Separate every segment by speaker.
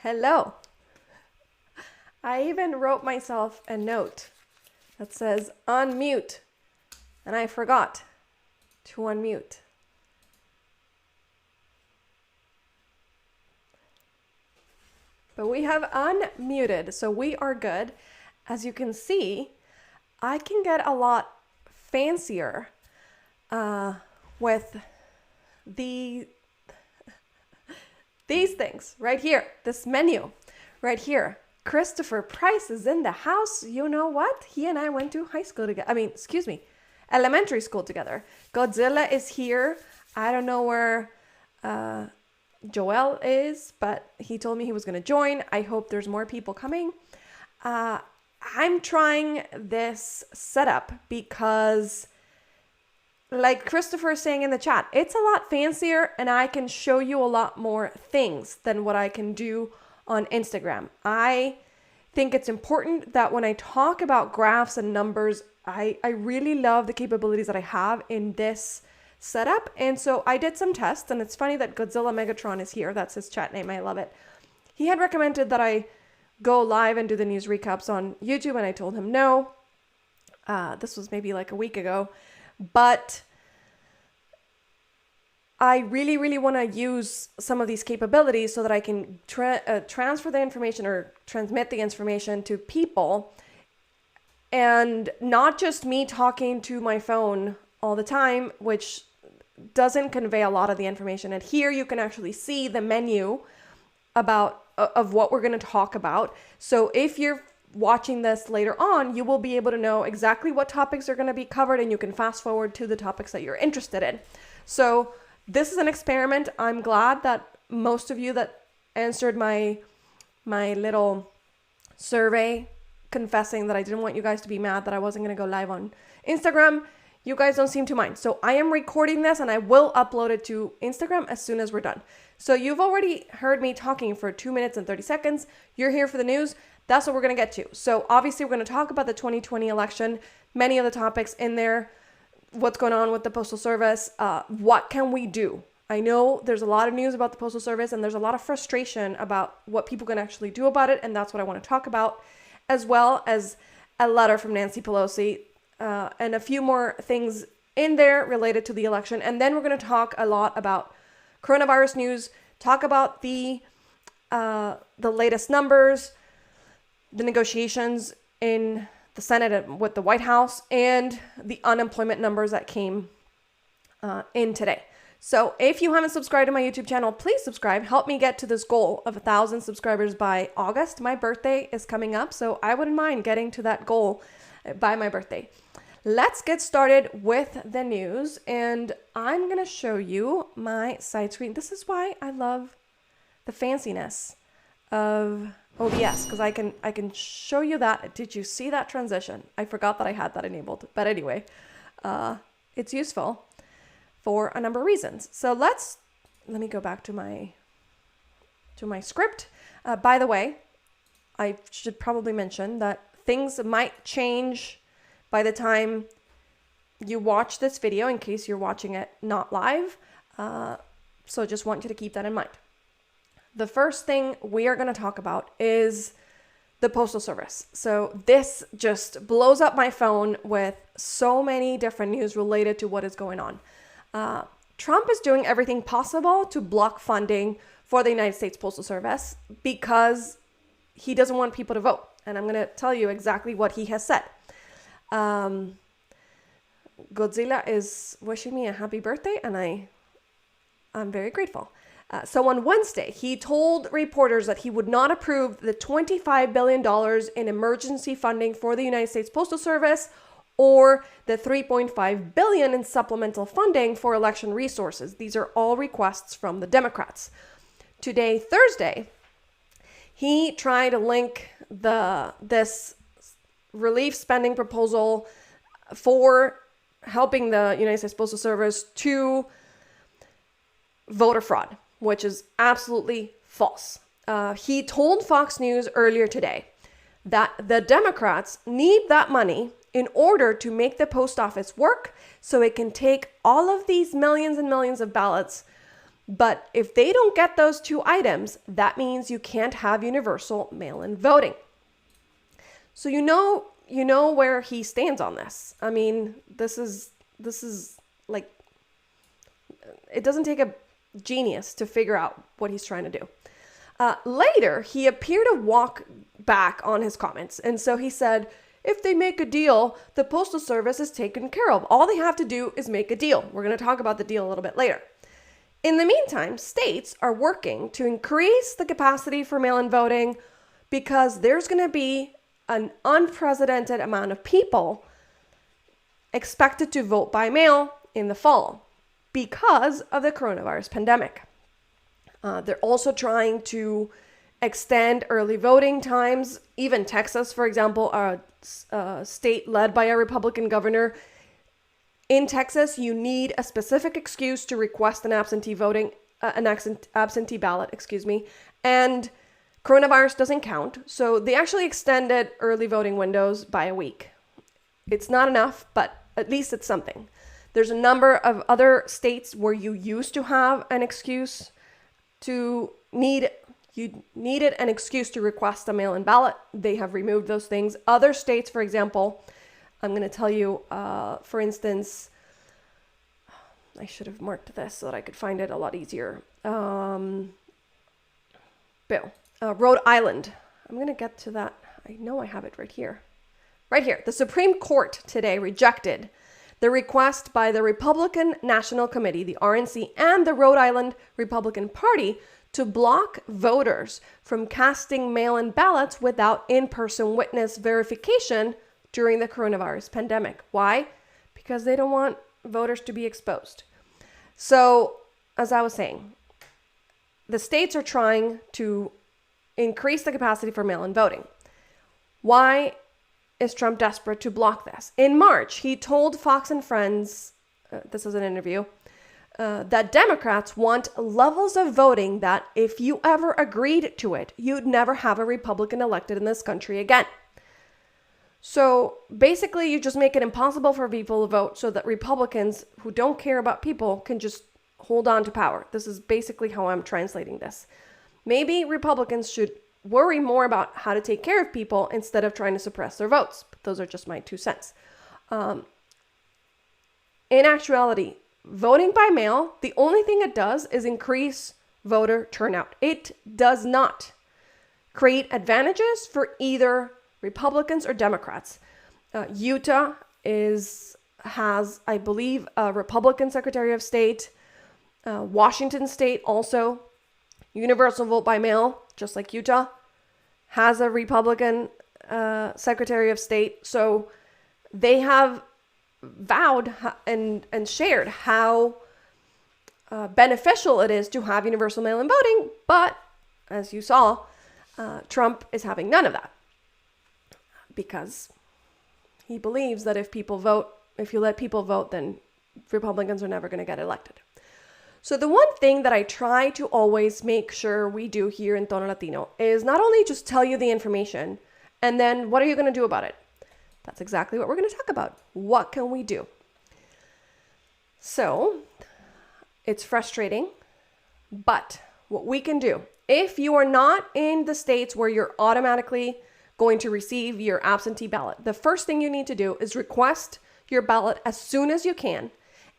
Speaker 1: Hello. I even wrote myself a note that says unmute, and I forgot to unmute. But we have unmuted, so we are good. As you can see, I can get a lot fancier with these things right here, this menu right here. Christopher Price is in the house. You know what? He and I went to elementary school together. Godzilla is here. I don't know where Joel is, but he told me he was going to join. I hope there's more people coming. I'm trying this setup because, like Christopher is saying in the chat, it's a lot fancier and I can show you a lot more things than what I can do on Instagram. I think it's important that when I talk about graphs and numbers, I really love the capabilities that I have in this setup. And so I did some tests, and it's funny that Godzilla Megatron is here. That's his chat name. I love it. He had recommended that I go live and do the news recaps on YouTube, and I told him no. This was maybe like a week ago. But I really, really want to use some of these capabilities so that I can transfer the information or transmit the information to people, and not just me talking to my phone all the time, which doesn't convey a lot of the information. And here you can actually see the menu of what we're going to talk about. So if you're watching this later on, you will be able to know exactly what topics are going to be covered, and you can fast forward to the topics that you're interested in. So this is an experiment. I'm glad that most of you that answered my little survey confessing that I didn't want you guys to be mad that I wasn't going to go live on Instagram, you guys don't seem to mind. So I am recording this and I will upload it to Instagram as soon as we're done. So you've already heard me talking for 2 minutes and 30 seconds. You're here for the news. That's what we're going to get to. So obviously we're going to talk about the 2020 election, many of the topics in there, what's going on with the Postal Service, what can we do? I know there's a lot of news about the Postal Service and there's a lot of frustration about what people can actually do about it. And that's what I want to talk about, as well as a letter from Nancy Pelosi and a few more things in there related to the election. And then we're going to talk a lot about coronavirus news, talk about the latest numbers, the negotiations in the Senate with the White House, and the unemployment numbers that came in today. So if you haven't subscribed to my YouTube channel, please subscribe. Help me get to this goal of 1,000 subscribers by August. My birthday is coming up, so I wouldn't mind getting to that goal by my birthday. Let's get started with the news, and I'm going to show you my side screen. This is why I love the fanciness of OBS, because I can show you that. Did you see that transition? I forgot that I had that enabled, but anyway, it's useful for a number of reasons. So let me go back to my script. By the way, I should probably mention that things might change by the time you watch this video, in case you're watching it not live. So just want you to keep that in mind. The first thing we are going to talk about is the Postal Service. So this just blows up my phone with so many different news related to what is going on. Trump is doing everything possible to block funding for the United States Postal Service because he doesn't want people to vote. And I'm going to tell you exactly what he has said. Godzilla is wishing me a happy birthday, and I'm very grateful. So on Wednesday, he told reporters that he would not approve the $25 billion in emergency funding for the United States Postal Service or the $3.5 billion in supplemental funding for election resources. These are all requests from the Democrats. Today, Thursday, he tried to link this relief spending proposal for helping the United States Postal Service to voter fraud, which is absolutely false. He told Fox News earlier today that the Democrats need that money in order to make the post office work so it can take all of these millions and millions of ballots But if they don't get those two items, that means you can't have universal mail-in voting. So you know where he stands on this. I mean, this is like, it doesn't take a genius to figure out what he's trying to do. Later, he appeared to walk back on his comments. And so he said, if they make a deal, the Postal Service is taken care of. All they have to do is make a deal. We're going to talk about the deal a little bit later. In the meantime, states are working to increase the capacity for mail-in voting because there's going to be an unprecedented amount of people expected to vote by mail in the fall because of the coronavirus pandemic. They're also trying to extend early voting times. Even Texas, for example, a state led by a Republican governor. In Texas, you need a specific excuse to request an absentee ballot, and coronavirus doesn't count. So they actually extended early voting windows by a week. It's not enough, but at least it's something. There's a number of other states where you used to have an excuse to needed an excuse to request a mail-in ballot. They have removed those things. Other states, for example, I'm going to tell you, for instance, I should have marked this so that I could find it a lot easier. Rhode Island. I'm going to get to that. I know I have it right here. Right here. The Supreme Court today rejected the request by the Republican National Committee, the RNC, and the Rhode Island Republican Party to block voters from casting mail-in ballots without in-person witness verification during the coronavirus pandemic. Why? Because they don't want voters to be exposed. So, as I was saying, the states are trying to increase the capacity for mail-in voting. Why is Trump desperate to block this? In March, he told Fox and Friends, this is an interview, that Democrats want levels of voting that if you ever agreed to it, you'd never have a Republican elected in this country again. So basically, you just make it impossible for people to vote so that Republicans who don't care about people can just hold on to power. This is basically how I'm translating this. Maybe Republicans should worry more about how to take care of people instead of trying to suppress their votes. But those are just my 2 cents. In actuality, voting by mail, the only thing it does is increase voter turnout. It does not create advantages for either Republicans or Democrats. Utah has, I believe, a Republican Secretary of State. Washington State also, universal vote by mail, just like Utah, has a Republican Secretary of State. So they have vowed and shared how beneficial it is to have universal mail-in voting. But as you saw, Trump is having none of that because he believes that if you let people vote, then Republicans are never going to get elected. So the one thing that I try to always make sure we do here in Tono Latino is not only just tell you the information and then what are you going to do about it? That's exactly what we're going to talk about. What can we do? So it's frustrating, but what we can do, if you are not in the states where you're automatically going to receive your absentee ballot, the first thing you need to do is request your ballot as soon as you can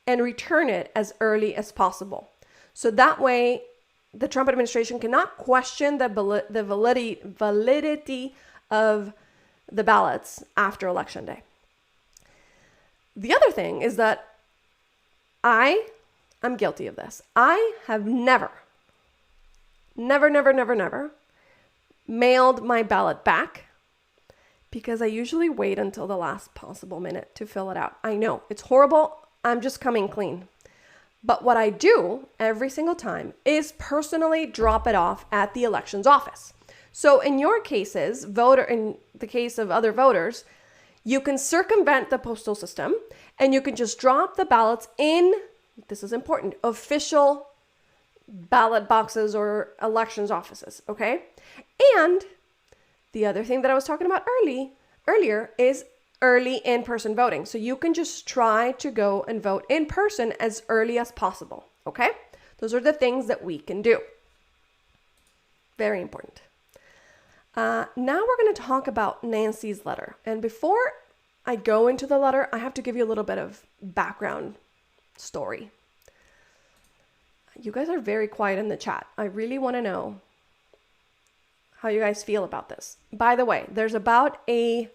Speaker 1: and return it as early as possible. So that way, the Trump administration cannot question the validity of the ballots after Election Day. The other thing is that I'm guilty of this. I have never mailed my ballot back because I usually wait until the last possible minute to fill it out. I know it's horrible. I'm just coming clean. But what I do every single time is personally drop it off at the elections office. So in your cases, in the case of other voters, you can circumvent the postal system and you can just drop the ballots in, this is important, official ballot boxes or elections offices, okay? And the other thing that I was talking about earlier is early in-person voting. So you can just try to go and vote in person as early as possible, okay? Those are the things that we can do. Very important. Now we're going to talk about Nancy's letter. And before I go into the letter, I have to give you a little bit of background story. You guys are very quiet in the chat. I really want to know how you guys feel about this. By the way, there's about a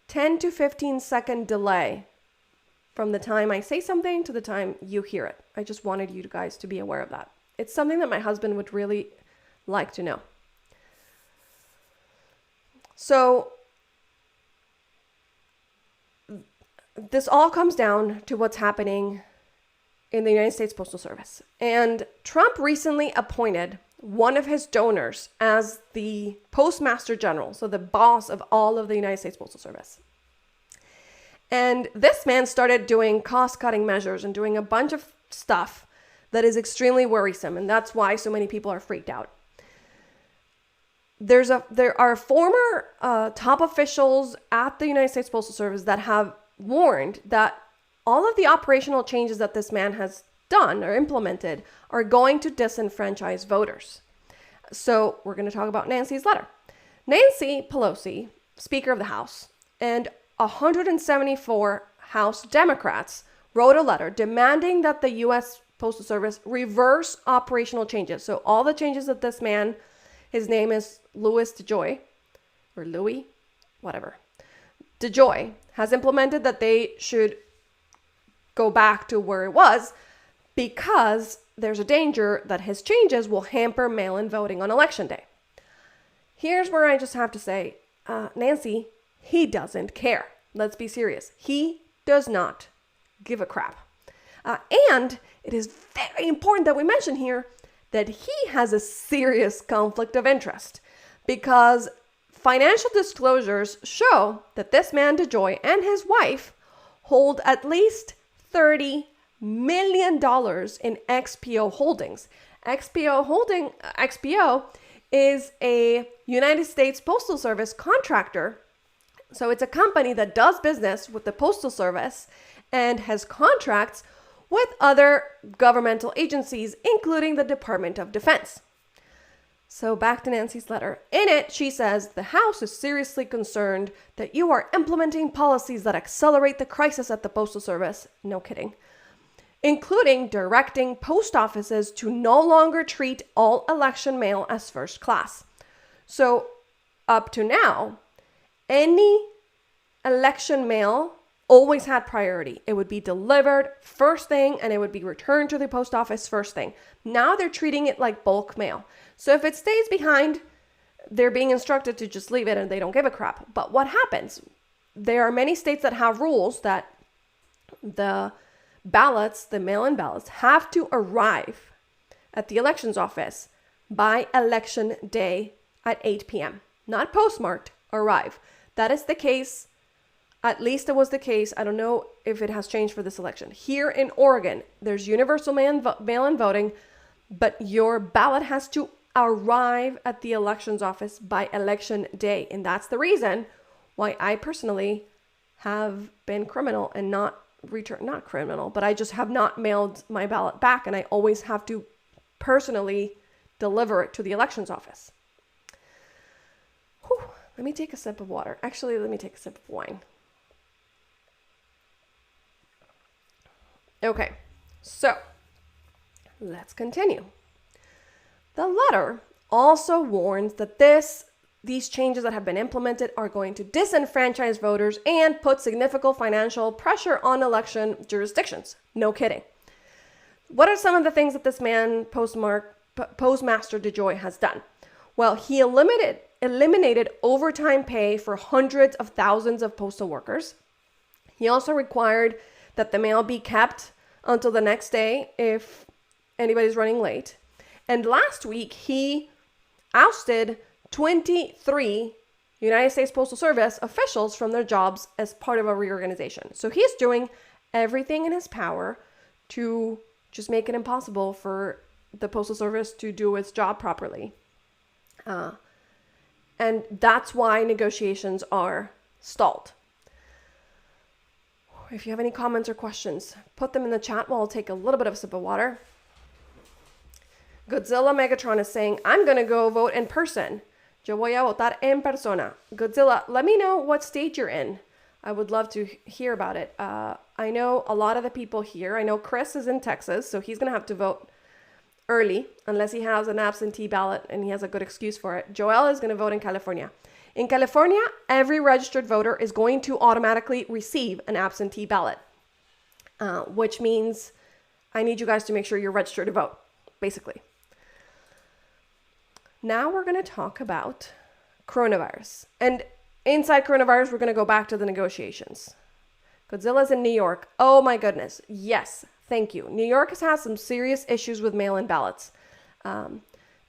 Speaker 1: 10 to 15 second delay from the time I say something to the time you hear it. I just wanted you guys to be aware of that. It's something that my husband would really like to know. So this all comes down to what's happening in the United States Postal Service. And Trump recently appointed one of his donors as the Postmaster General, so the boss of all of the United States Postal Service. And this man started doing cost-cutting measures and doing a bunch of stuff that is extremely worrisome, and that's why so many people are freaked out. There are former top officials at the United States Postal Service that have warned that all of the operational changes that this man has done or implemented are going to disenfranchise voters. So we're going to talk about Nancy's letter. Nancy Pelosi, Speaker of the House, and 174 House Democrats wrote a letter demanding that the U.S. Postal Service reverse operational changes. So all the changes that this man, his name is Louis DeJoy, or Louis, whatever, DeJoy, has implemented, that they should go back to where it was, because there's a danger that his changes will hamper mail-in voting on Election Day. Here's where I just have to say, Nancy, he doesn't care. Let's be serious. He does not give a crap. And it is very important that we mention here that he has a serious conflict of interest, because financial disclosures show that this man DeJoy and his wife hold at least $30 million in XPO holdings. XPO is a United States Postal Service contractor. So it's a company that does business with the Postal Service and has contracts with other governmental agencies, including the Department of Defense. So back to Nancy's letter. In it, she says, the House is seriously concerned that you are implementing policies that accelerate the crisis at the Postal Service. No kidding. Including directing post offices to no longer treat all election mail as first class. So up to now, any election mail always had priority. It would be delivered first thing and it would be returned to the post office first thing. Now they're treating it like bulk mail. So if it stays behind, they're being instructed to just leave it and they don't give a crap. But what happens? There are many states that have rules that the ballots, the mail-in ballots, have to arrive at the elections office by election day at 8 p.m. Not postmarked, arrive. That is the case. At least it was the case. I don't know if it has changed for this election. Here in Oregon, there's universal mail-in voting, but your ballot has to arrive at the elections office by election day. And that's the reason why I personally have been criminal and not criminal, but I just have not mailed my ballot back, and I always have to personally deliver it to the elections office. Whew, let me take a sip of water. Actually, let me take a sip of wine. Okay, so let's continue. The letter also warns that these changes that have been implemented are going to disenfranchise voters and put significant financial pressure on election jurisdictions. No kidding. What are some of the things that this man, Postmaster DeJoy, has done? Well, he eliminated overtime pay for hundreds of thousands of postal workers. He also required that the mail be kept until the next day if anybody's running late. And last week, he ousted 23 United States Postal Service officials from their jobs as part of a reorganization. So he's doing everything in his power to just make it impossible for the Postal Service to do its job properly. And that's why negotiations are stalled. If you have any comments or questions, put them in the chat while I'll take a little bit of a sip of water. Godzilla Megatron is saying, I'm going to go vote in person. Yo voy a votar en persona. Godzilla, let me know what state you're in. I would love to hear about it. I know a lot of the people here. I know Chris is in Texas, so he's going to have to vote early unless he has an absentee ballot and he has a good excuse for it. Joel is going to vote in California. In California, every registered voter is going to automatically receive an absentee ballot, which means I need you guys to make sure you're registered to vote, basically. Now we're going to talk about coronavirus. And inside coronavirus, we're going to go back to the negotiations. Godzilla's in New York. Oh my goodness. Yes, thank you. New York has had some serious issues with mail-in ballots,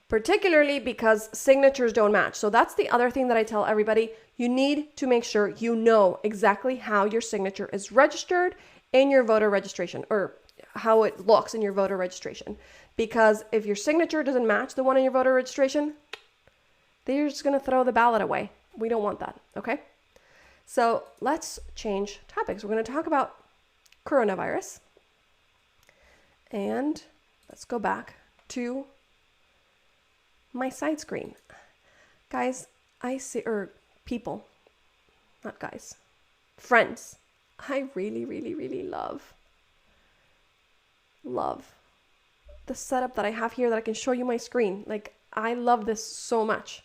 Speaker 1: particularly because signatures don't match. So that's the other thing that I tell everybody. You need to make sure you know exactly how your signature is registered in your voter registration, or how it looks in your voter registration. Because if your signature doesn't match the one in your voter registration, they're just going to throw the ballot away. We don't want that, okay? So let's change topics. We're going to talk about coronavirus. And let's go back to my side screen. Guys, I see, or people, not guys, friends, I really, really, really love the setup that I have here that I can show you my screen. Like, I love this so much.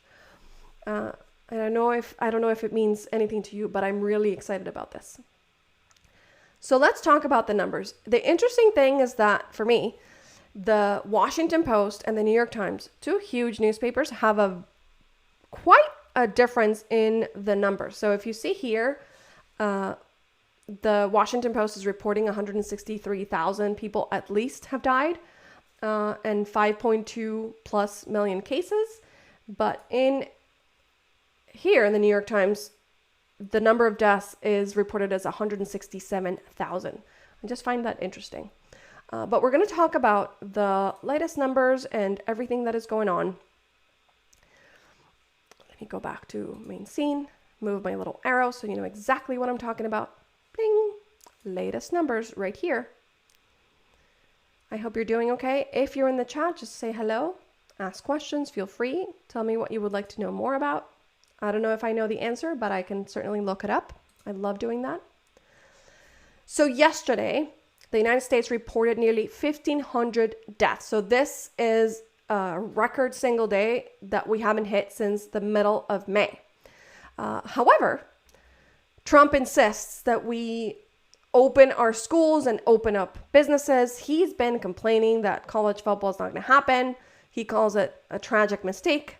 Speaker 1: And I don't know if it means anything to you, but I'm really excited about this. So let's talk about the numbers. The interesting thing is that for me, the Washington Post and the New York Times, two huge newspapers, have quite a difference in the numbers. So if you see here, the Washington Post is reporting 163,000 people at least have died, and 5.2 plus million cases. But in the New York Times, the number of deaths is reported as 167,000. I just find that interesting. But we're going to talk about the latest numbers and everything that is going on. Let me go back to main scene, move my little arrow so you know exactly what I'm talking about. Bing! Latest numbers right here. I hope you're doing okay. If you're in the chat, just say hello, ask questions, feel free. Tell me what you would like to know more about. I don't know if I know the answer, but I can certainly look it up. I love doing that. So yesterday, the United States reported nearly 1,500 deaths. So this is a record single day that we haven't hit since the middle of May. However, Trump insists that we open our schools and open up businesses. He's been complaining that college football is not going to happen. He calls it a tragic mistake.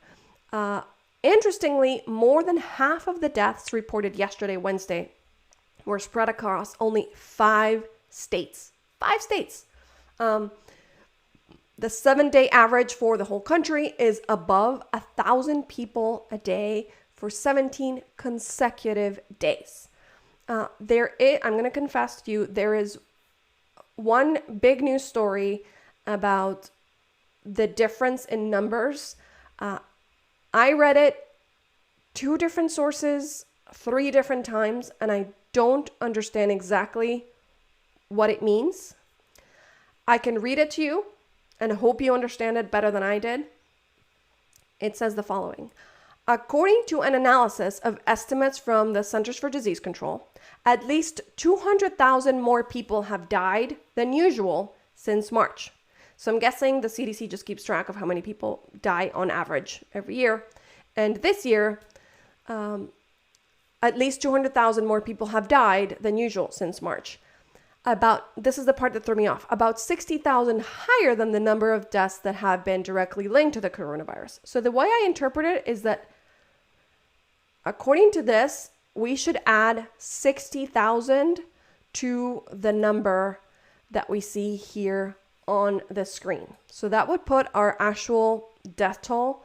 Speaker 1: Interestingly, more than half of the deaths reported yesterday, Wednesday, were spread across only 5 states. 5 states. The 7-day average for the whole country is above 1,000 people a day for 17 consecutive days. I'm going to confess to you, there is one big news story about the difference in numbers. I read it 2 different sources, 3 different times, and I don't understand exactly what it means. I can read it to you and hope you understand it better than I did. It says the following. According to an analysis of estimates from the Centers for Disease Control, at least 200,000 more people have died than usual since March. So I'm guessing the CDC just keeps track of how many people die on average every year. And this year, at least 200,000 more people have died than usual since March. This is the part that threw me off, about 60,000 higher than the number of deaths that have been directly linked to the coronavirus. So the way I interpret it is that according to this, we should add 60,000 to the number that we see here on the screen. So that would put our actual death toll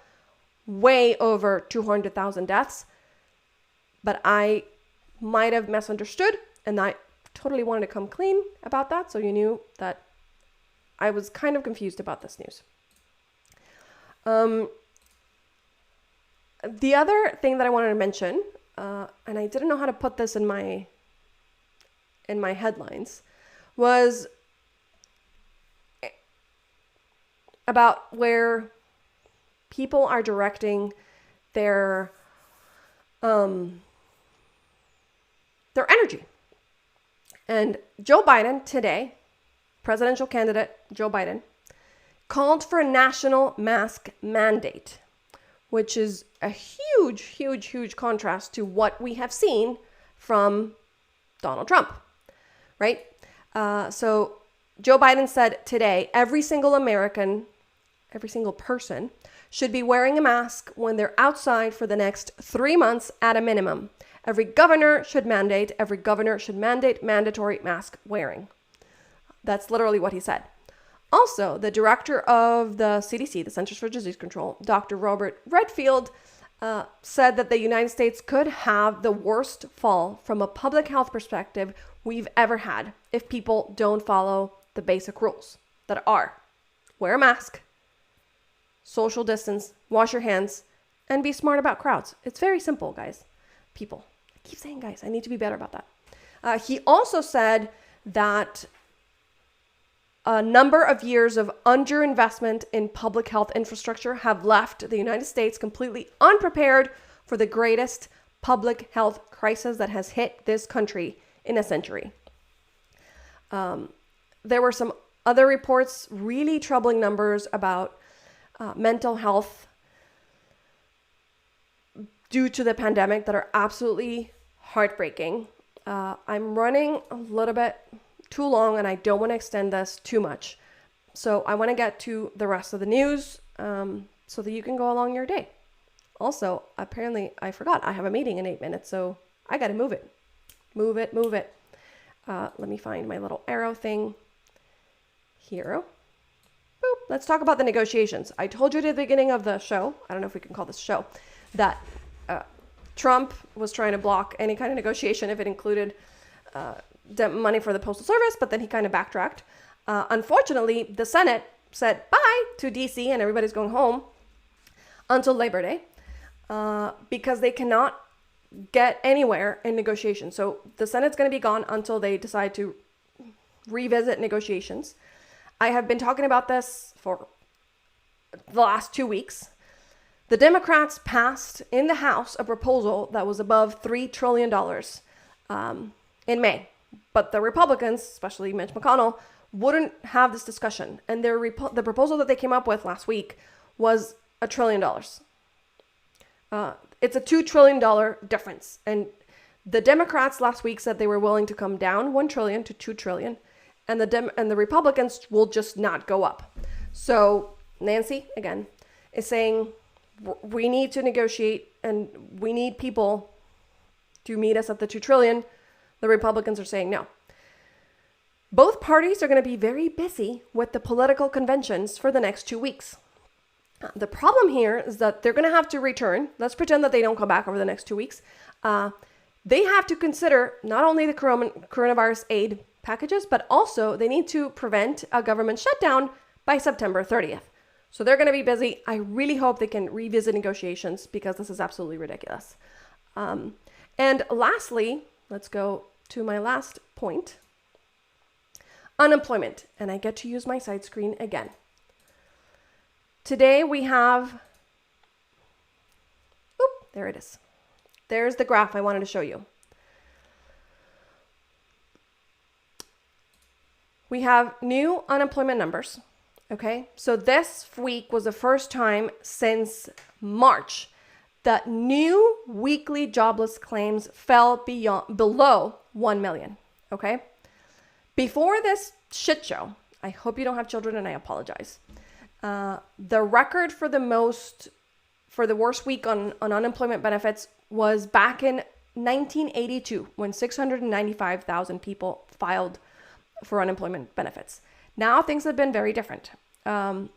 Speaker 1: way over 200,000 deaths. But I might have misunderstood, and I totally wanted to come clean about that, so you knew that I was kind of confused about this news. The other thing that I wanted to mention, and I didn't know how to put this in my headlines, was about where people are directing their energy. And Joe Biden today, presidential candidate Joe Biden, called for a national mask mandate, which is a huge, huge, huge contrast to what we have seen from Donald Trump, right? So Joe Biden said today, every single American, every single person should be wearing a mask when they're outside for the next 3 months at a minimum. Every governor should mandate mandatory mask wearing. That's literally what he said. Also, the director of the CDC, the Centers for Disease Control, Dr. Robert Redfield, said that the United States could have the worst fall from a public health perspective we've ever had if people don't follow the basic rules that are wear a mask, social distance, wash your hands, and be smart about crowds. It's very simple, guys. People. I keep saying guys. I need to be better about that. He also said that a number of years of underinvestment in public health infrastructure have left the United States completely unprepared for the greatest public health crisis that has hit this country in a century. There were some other reports, really troubling numbers about mental health due to the pandemic that are absolutely heartbreaking. I'm running a little bit too long and I don't want to extend this too much. So I want to get to the rest of the news so that you can go along your day. Also, apparently I forgot I have a meeting in 8 minutes, so I got to move it. Move it. Let me find my little arrow thing here. Boop. Let's talk about the negotiations. I told you at the beginning of the show, I don't know if we can call this show, that Trump was trying to block any kind of negotiation if it included the money for the Postal Service, but then he kind of backtracked. Unfortunately, the Senate said bye to DC and everybody's going home until Labor Day because they cannot get anywhere in negotiations. So the Senate's going to be gone until they decide to revisit negotiations. I have been talking about this for the last 2 weeks. The Democrats passed in the House a proposal that was above $3 trillion in May. But the Republicans, especially Mitch McConnell, wouldn't have this discussion. And the proposal that they came up with last week was $1 trillion. It's a $2 trillion difference. And the Democrats last week said they were willing to come down $1 trillion to $2 trillion. And the Republicans will just not go up. So Nancy, again, is saying we need to negotiate and we need people to meet us at the $2 trillion. The Republicans are saying no. Both parties are going to be very busy with the political conventions for the next 2 weeks. The problem here is that they're going to have to return. Let's pretend that they don't come back over the next 2 weeks. They have to consider not only the coronavirus aid packages, but also they need to prevent a government shutdown by September 30th. So they're going to be busy. I really hope they can revisit negotiations because this is absolutely ridiculous. And lastly, let's go to my last point. Unemployment. And I get to use my side screen again. Today we have, there it is. There's the graph I wanted to show you. We have new unemployment numbers. Okay, so this week was the first time since March that new weekly jobless claims fell below 1 million. Okay, before this shit show, I hope you don't have children and I apologize. The record for the worst week on unemployment benefits was back in 1982 when 695,000 people filed for unemployment benefits. Now things have been very different. Over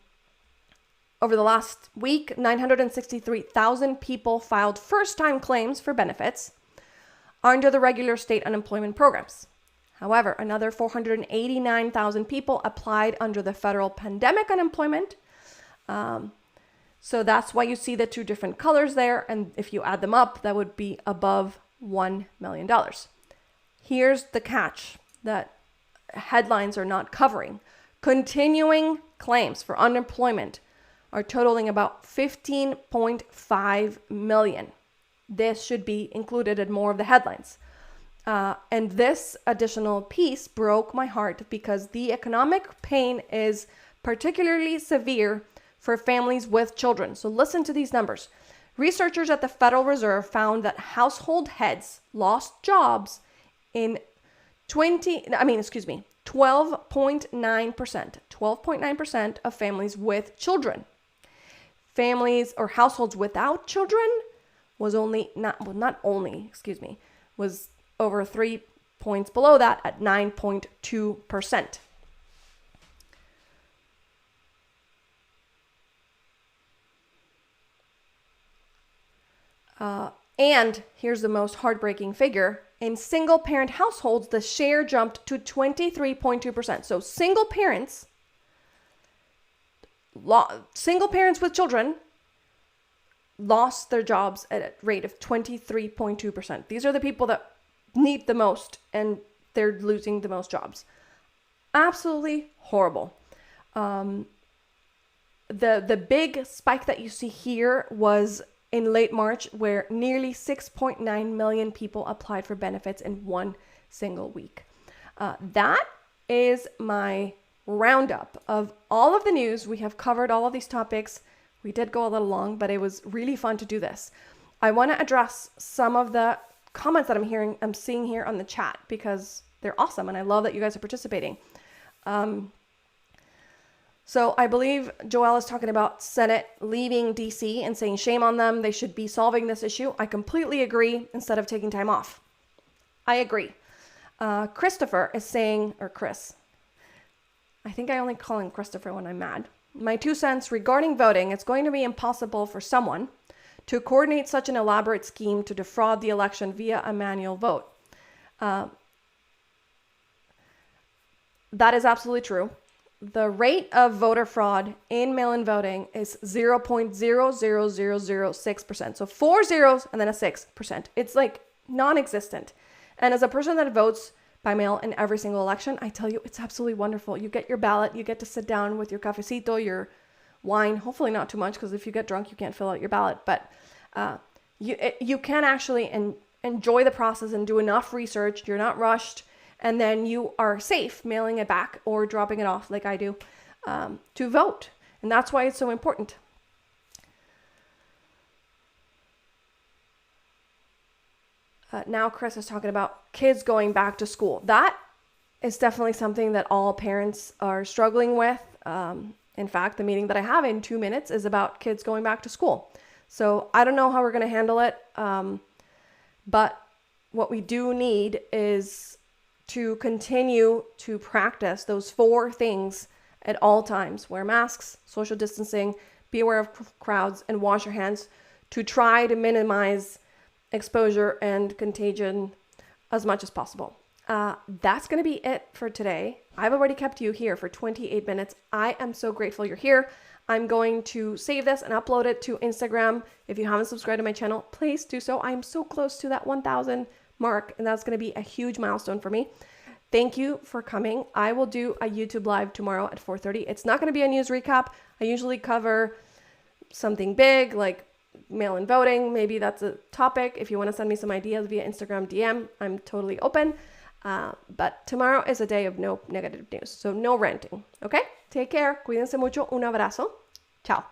Speaker 1: the last week, 963,000 people filed first-time claims for benefits under the regular state unemployment programs. However, another 489,000 people applied under the federal pandemic unemployment. So that's why you see the two different colors there. And if you add them up, that would be above $1 million. Here's the catch that headlines are not covering. continuing claims for unemployment are totaling about 15.5 million. This should be included in more of the headlines. And this additional piece broke my heart because the economic pain is particularly severe for families with children. So listen to these numbers. Researchers at the Federal Reserve found that household heads lost jobs in 12.9%. 12.9% of families with children. Families or households without children was was over 3 points below that at 9.2%. And here's the most heartbreaking figure. In single-parent households, the share jumped to 23.2%. So single parents with children lost their jobs at a rate of 23.2%. These are the people that need the most, and they're losing the most jobs. Absolutely horrible. The big spike that you see here was in late March, where nearly 6.9 million people applied for benefits in one single week. That is my roundup of all of the news. We have covered all of these topics. We did go a little long, but it was really fun to do this. I want to address some of the comments that I'm seeing here on the chat because they're awesome, and I love that you guys are participating. So I believe Joelle is talking about Senate leaving DC and saying shame on them. They should be solving this issue. I completely agree instead of taking time off. I agree. Christopher is saying, or Chris, I think I only call him Christopher when I'm mad. My 2 cents regarding voting, it's going to be impossible for someone to coordinate such an elaborate scheme to defraud the election via a manual vote. That is absolutely true. The rate of voter fraud in mail-in voting is 0.00006%. So 4 zeros and then a 6%. It's like non-existent. And as a person that votes by mail in every single election, I tell you, it's absolutely wonderful. You get your ballot, you get to sit down with your cafecito, your wine, hopefully not too much, because if you get drunk, you can't fill out your ballot. But you can actually enjoy the process and do enough research. You're not rushed. And then you are safe mailing it back or dropping it off like I do to vote. And that's why it's so important. Now Chris is talking about kids going back to school. That is definitely something that all parents are struggling with. In fact, the meeting that I have in 2 minutes is about kids going back to school. So I don't know how we're going to handle it. But what we do need is to continue to practice those 4 things at all times. Wear masks, social distancing, be aware of crowds, and wash your hands to try to minimize exposure and contagion as much as possible. That's going to be it for today. I've already kept you here for 28 minutes. I am so grateful you're here. I'm going to save this and upload it to Instagram. If you haven't subscribed to my channel, please do so. I'm so close to that 1,000 mark, and that's going to be a huge milestone for me. Thank you for coming. I will do a YouTube live tomorrow at 4:30. It's not going to be a news recap. I usually cover something big like mail-in voting. Maybe that's a topic. If you want to send me some ideas via Instagram DM, I'm totally open. But tomorrow is a day of no negative news, so no ranting. Okay? Take care. Cuídense mucho. Un abrazo. Chao.